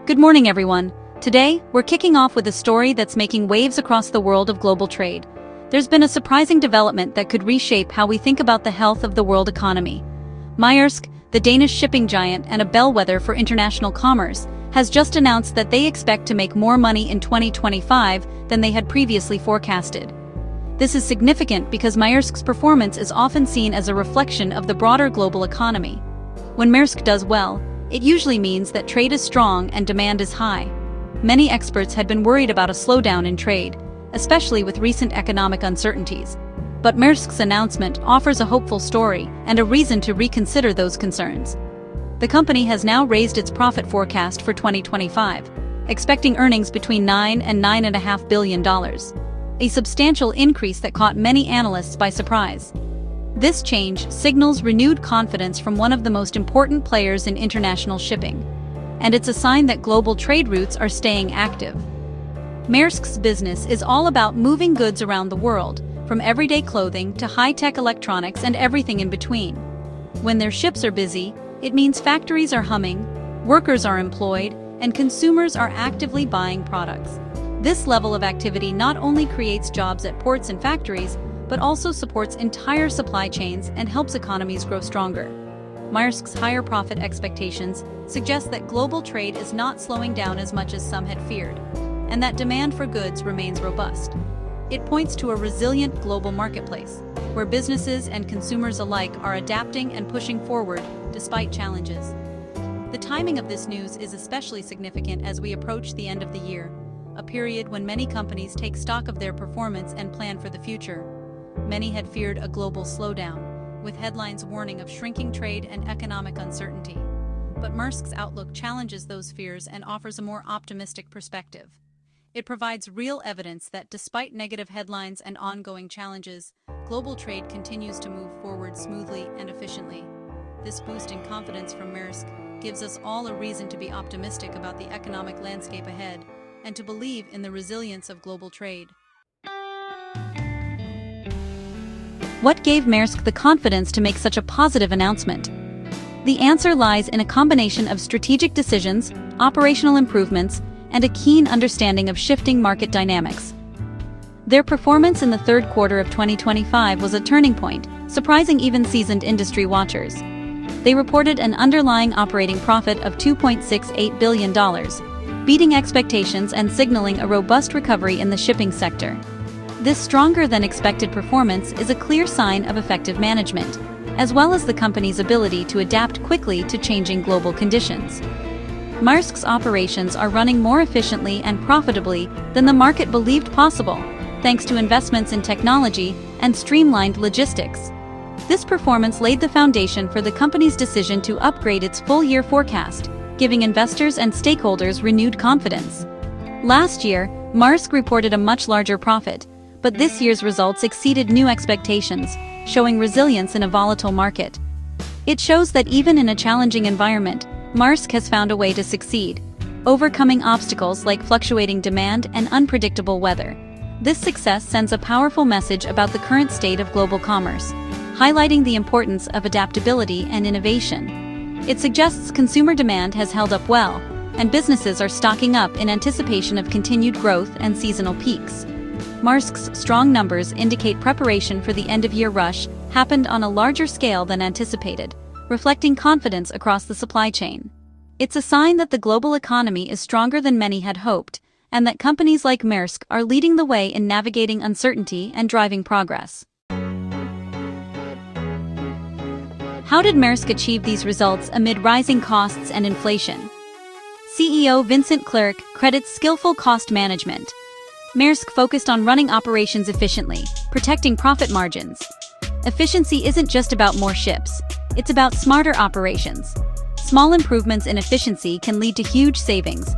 Good morning, everyone. Today, we're kicking off with a story that's making waves across the world of global trade. There's been a surprising development that could reshape how we think about the health of the world economy. Maersk, the Danish shipping giant and a bellwether for international commerce, has just announced that they expect to make more money in 2025 than they had previously forecasted. This is significant because Maersk's performance is often seen as a reflection of the broader global economy. When Maersk does well, it usually means that trade is strong and demand is high. Many experts had been worried about a slowdown in trade, especially with recent economic uncertainties. But Maersk's announcement offers a hopeful story and a reason to reconsider those concerns. The company has now raised its profit forecast for 2025, expecting earnings between $9 and $9.5 billion, a substantial increase that caught many analysts by surprise. This change signals renewed confidence from one of the most important players in international shipping, and it's a sign that global trade routes are staying active. Maersk's business is all about moving goods around the world, from everyday clothing to high-tech electronics and everything in between. When their ships are busy, it means factories are humming, workers are employed, and consumers are actively buying products. This level of activity not only creates jobs at ports and factories, but also supports entire supply chains and helps economies grow stronger. Maersk's higher profit expectations suggest that global trade is not slowing down as much as some had feared, and that demand for goods remains robust. It points to a resilient global marketplace, where businesses and consumers alike are adapting and pushing forward despite challenges. The timing of this news is especially significant as we approach the end of the year, a period when many companies take stock of their performance and plan for the future. Many had feared a global slowdown, with headlines warning of shrinking trade and economic uncertainty. But Maersk's outlook challenges those fears and offers a more optimistic perspective. It provides real evidence that despite negative headlines and ongoing challenges, global trade continues to move forward smoothly and efficiently. This boost in confidence from Maersk gives us all a reason to be optimistic about the economic landscape ahead and to believe in the resilience of global trade. What gave Maersk the confidence to make such a positive announcement? The answer lies in a combination of strategic decisions, operational improvements, and a keen understanding of shifting market dynamics. Their performance in the third quarter of 2025 was a turning point, surprising even seasoned industry watchers. They reported an underlying operating profit of $2.68 billion, beating expectations and signaling a robust recovery in the shipping sector. This stronger-than-expected performance is a clear sign of effective management, as well as the company's ability to adapt quickly to changing global conditions. Maersk's operations are running more efficiently and profitably than the market believed possible, thanks to investments in technology and streamlined logistics. This performance laid the foundation for the company's decision to upgrade its full-year forecast, giving investors and stakeholders renewed confidence. Last year, Maersk reported a much larger profit, but this year's results exceeded new expectations, showing resilience in a volatile market. It shows that even in a challenging environment, Maersk has found a way to succeed, overcoming obstacles like fluctuating demand and unpredictable weather. This success sends a powerful message about the current state of global commerce, highlighting the importance of adaptability and innovation. It suggests consumer demand has held up well, and businesses are stocking up in anticipation of continued growth and seasonal peaks. Maersk's strong numbers indicate preparation for the end-of-year rush happened on a larger scale than anticipated, reflecting confidence across the supply chain. It's a sign that the global economy is stronger than many had hoped, and that companies like Maersk are leading the way in navigating uncertainty and driving progress. How did Maersk achieve these results amid rising costs and inflation? CEO Vincent Clerc credits skillful cost management. Maersk focused on running operations efficiently, protecting profit margins. Efficiency isn't just about more ships, it's about smarter operations. Small improvements in efficiency can lead to huge savings.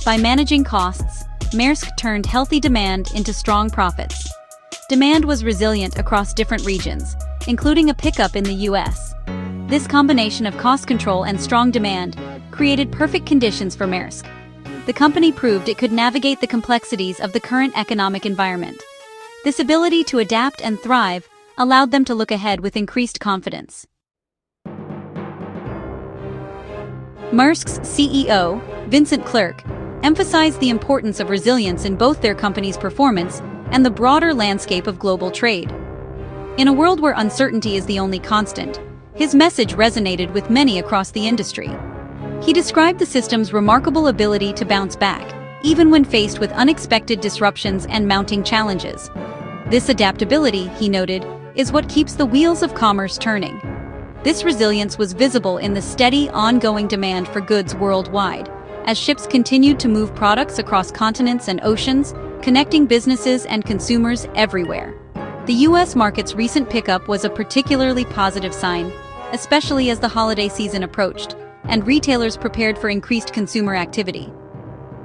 By managing costs, Maersk turned healthy demand into strong profits. Demand was resilient across different regions, including a pickup in the US. This combination of cost control and strong demand created perfect conditions for Maersk. The company proved it could navigate the complexities of the current economic environment. This ability to adapt and thrive allowed them to look ahead with increased confidence. Maersk's CEO, Vincent Clerc, emphasized the importance of resilience in both their company's performance and the broader landscape of global trade. In a world where uncertainty is the only constant, his message resonated with many across the industry. He described the system's remarkable ability to bounce back, even when faced with unexpected disruptions and mounting challenges. This adaptability, he noted, is what keeps the wheels of commerce turning. This resilience was visible in the steady, ongoing demand for goods worldwide, as ships continued to move products across continents and oceans, connecting businesses and consumers everywhere. The U.S. market's recent pickup was a particularly positive sign, especially as the holiday season approached, and retailers prepared for increased consumer activity.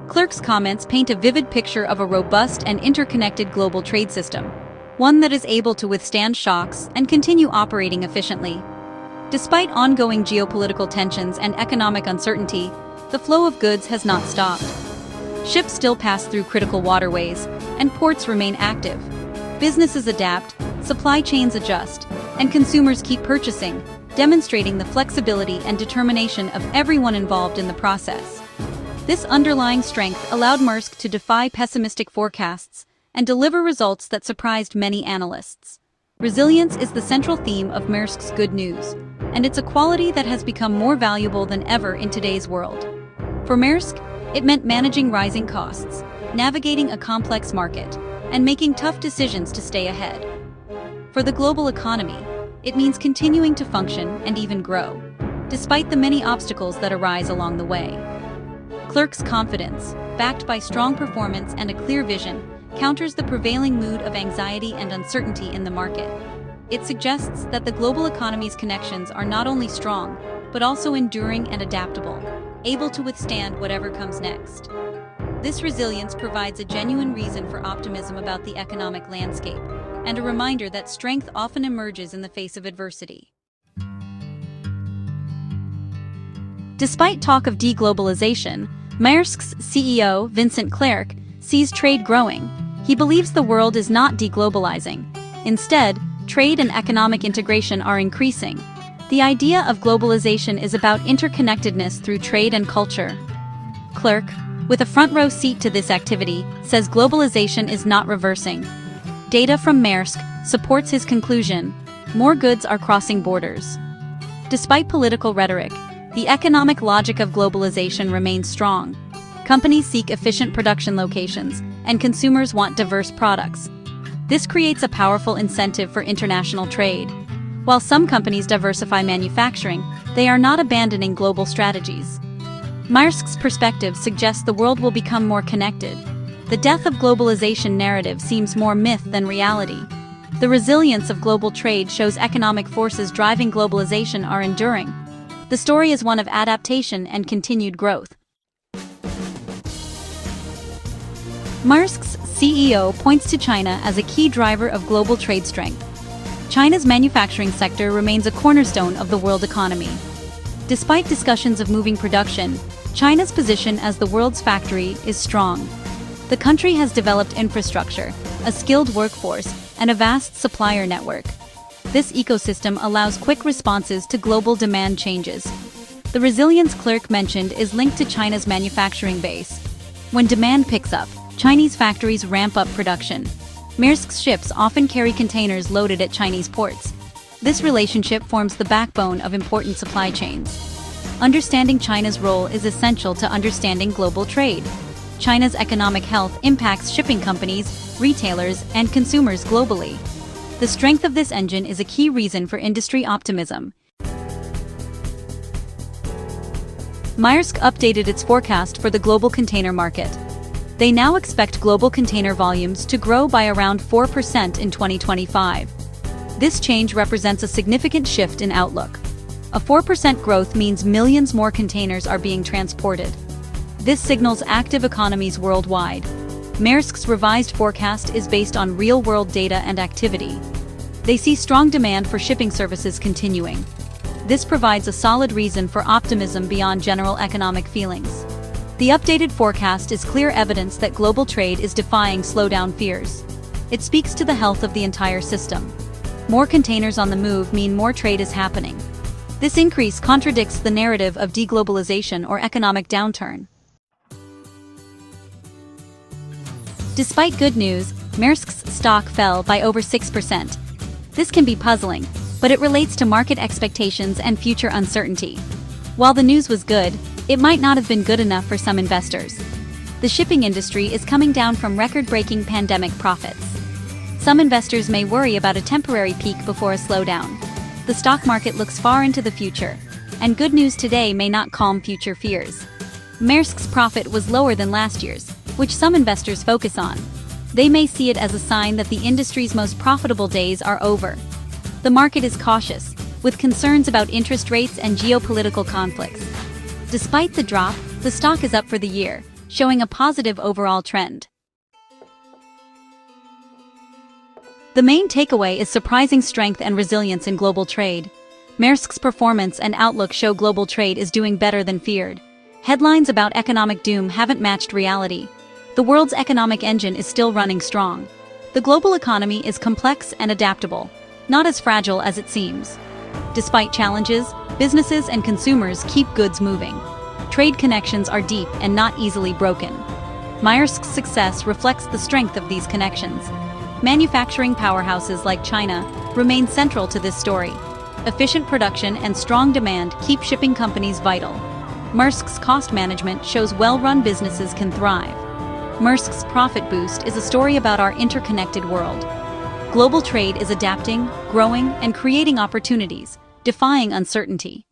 Clerc's comments paint a vivid picture of a robust and interconnected global trade system, one that is able to withstand shocks and continue operating efficiently. Despite ongoing geopolitical tensions and economic uncertainty, the flow of goods has not stopped. Ships still pass through critical waterways, and ports remain active. Businesses adapt, supply chains adjust, and consumers keep purchasing, demonstrating the flexibility and determination of everyone involved in the process. This underlying strength allowed Maersk to defy pessimistic forecasts and deliver results that surprised many analysts. Resilience is the central theme of Maersk's good news, and it's a quality that has become more valuable than ever in today's world. For Maersk, it meant managing rising costs, navigating a complex market, and making tough decisions to stay ahead. For the global economy, it means continuing to function and even grow, despite the many obstacles that arise along the way. Clerc's confidence, backed by strong performance and a clear vision, counters the prevailing mood of anxiety and uncertainty in the market. It suggests that the global economy's connections are not only strong, but also enduring and adaptable, able to withstand whatever comes next. This resilience provides a genuine reason for optimism about the economic landscape, and a reminder that strength often emerges in the face of adversity. Despite talk of deglobalization, Maersk's CEO, Vincent Clerc, sees trade growing. He believes the world is not deglobalizing. Instead, trade and economic integration are increasing. The idea of globalization is about interconnectedness through trade and culture. Clerc, with a front-row seat to this activity, says globalization is not reversing. Data from Maersk supports his conclusion: more goods are crossing borders. Despite political rhetoric, the economic logic of globalization remains strong. Companies seek efficient production locations, and consumers want diverse products. This creates a powerful incentive for international trade. While some companies diversify manufacturing, they are not abandoning global strategies. Maersk's perspective suggests the world will become more connected. The death of globalization narrative seems more myth than reality. The resilience of global trade shows economic forces driving globalization are enduring. The story is one of adaptation and continued growth. Maersk's CEO points to China as a key driver of global trade strength. China's manufacturing sector remains a cornerstone of the world economy. Despite discussions of moving production, China's position as the world's factory is strong. The country has developed infrastructure, a skilled workforce, and a vast supplier network. This ecosystem allows quick responses to global demand changes. The resilience Clerc mentioned is linked to China's manufacturing base. When demand picks up, Chinese factories ramp up production. Maersk's ships often carry containers loaded at Chinese ports. This relationship forms the backbone of important supply chains. Understanding China's role is essential to understanding global trade. China's economic health impacts shipping companies, retailers, and consumers globally. The strength of this engine is a key reason for industry optimism. Maersk updated its forecast for the global container market. They now expect global container volumes to grow by around 4% in 2025. This change represents a significant shift in outlook. A 4% growth means millions more containers are being transported. This signals active economies worldwide. Maersk's revised forecast is based on real-world data and activity. They see strong demand for shipping services continuing. This provides a solid reason for optimism beyond general economic feelings. The updated forecast is clear evidence that global trade is defying slowdown fears. It speaks to the health of the entire system. More containers on the move mean more trade is happening. This increase contradicts the narrative of deglobalization or economic downturn. Despite good news, Maersk's stock fell by over 6%. This can be puzzling, but it relates to market expectations and future uncertainty. While the news was good, it might not have been good enough for some investors. The shipping industry is coming down from record-breaking pandemic profits. Some investors may worry about a temporary peak before a slowdown. The stock market looks far into the future, and good news today may not calm future fears. Maersk's profit was lower than last year's, which some investors focus on. They may see it as a sign that the industry's most profitable days are over. The market is cautious, with concerns about interest rates and geopolitical conflicts. Despite the drop, the stock is up for the year, showing a positive overall trend. The main takeaway is surprising strength and resilience in global trade. Maersk's performance and outlook show global trade is doing better than feared. Headlines about economic doom haven't matched reality. The world's economic engine is still running strong. The global economy is complex and adaptable, not as fragile as it seems. Despite challenges, businesses and consumers keep goods moving. Trade connections are deep and not easily broken. Maersk's success reflects the strength of these connections. Manufacturing powerhouses like China remain central to this story. Efficient production and strong demand keep shipping companies vital. Maersk's cost management shows well-run businesses can thrive. Maersk's profit boost is a story about our interconnected world. Global trade is adapting, growing, and creating opportunities, defying uncertainty.